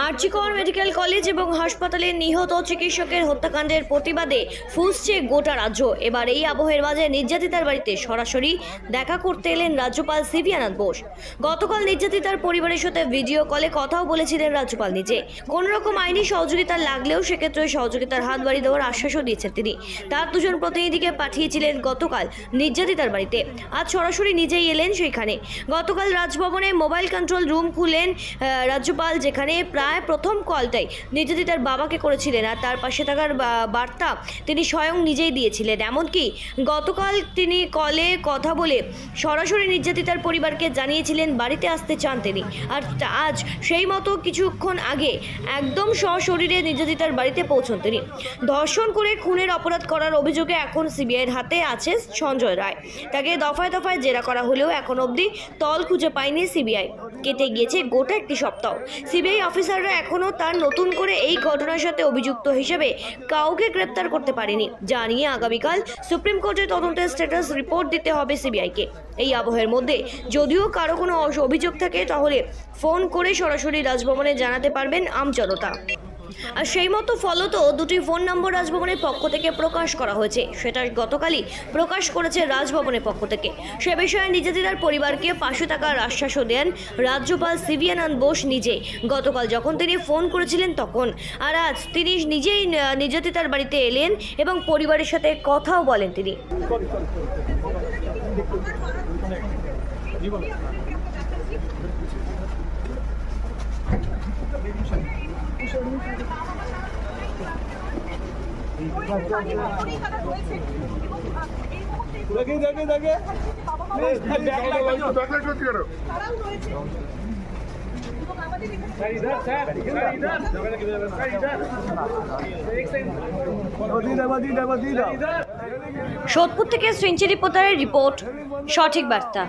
আরজি কর medical college এবং হাসপাতালে নিহত চিকিৎসকের হত্যাকাণ্ডের প্রতিবাদে ফুঁসছে গোটা রাজ্য। এবার এই আবহের মাঝে নির্যাতিতার বাড়িতে সরাসরি দেখা করতে এলেন রাজ্যপাল সিভি আনন্দ বোস। গতকাল নির্যাতিতার পরিবারের সাথে ভিডিও কলে কথাও বলেছিলেন রাজ্যপাল নিজে। কোন রকম আইনি সহযোগিতা লাগলেও সেক্ষেত্রে সহযোগিতার হাত বাড়িয়ে দেওয়ার আশ্বাসও দিয়েছেন তিনি। তার দুজন প্রতিনিধিকে পাঠিয়েছিলেন গতকাল নির্যাতিতার বাড়িতে, আজ সরাসরি নিজেই এলেন সেইখানে। গতকাল রাজভবনে মোবাইল কন্ট্রোল রুম খুলেন রাজ্যপাল, যেখানে প্রায় প্রথম কলটাই নির্যাতিতার বাবাকে করেছিলেন, আর তার পাশে থাকার বার্তা তিনি স্বয়ং নিজেই দিয়েছিলেন। এমনকি গতকাল তিনি কলে কথা বলে সরাসরি নির্যাতিতার পরিবারকে জানিয়েছিলেন বাড়িতে আসতে চান তিনি। আর আজ সেই মতো কিছুক্ষণ আগে একদম সশরীরে নির্যাতিতার বাড়িতে পৌঁছন তিনি। ধর্ষণ করে খুনের অপরাধ করার অভিযোগে এখন সিবিআইয়ের হাতে আছে সঞ্জয় রায়। তাকে দফায় দফায় জেরা করা হলেও এখন অবধি তল খুঁজে পায়নি সিবিআই। কেটে গিয়েছে গোটা একটি সপ্তাহ। সিবিআই অফিসাররা এখনও তার নতুন করে এই ঘটনার সাথে অভিযুক্ত হিসেবে কাউকে গ্রেপ্তার করতে পারেনি, যা নিয়ে আগামীকাল সুপ্রিম কোর্টে তদন্তের স্ট্যাটাস রিপোর্ট দিতে হবে সিবিআইকে। এই আবহের মধ্যে যদিও কারো কোনো অভিযোগ থাকে তাহলে ফোন করে সরাসরি রাজভবনে জানাতে পারবেন আমজনতা। আর সেই মতো ফলত দুটি ফোন নম্বর রাজভবনের পক্ষ থেকে প্রকাশ করা হয়েছে, সেটা গতকালই প্রকাশ করেছে রাজভবনের পক্ষ থেকে। সে বিষয়ে নির্যাতিতার পরিবারকে পাশে থাকার আশ্বাসও দেন রাজ্যপাল সিভি আনন্দ বোস নিজে গতকাল যখন তিনি ফোন করেছিলেন তখন। আর আজ তিনি নিজেই নির্যাতিতার বাড়িতে এলেন এবং পরিবারের সাথে কথাও বলেন তিনি। সোদপুর থেকে সেঞ্চুরি পোতারের রিপোর্ট, সঠিক বার্তা।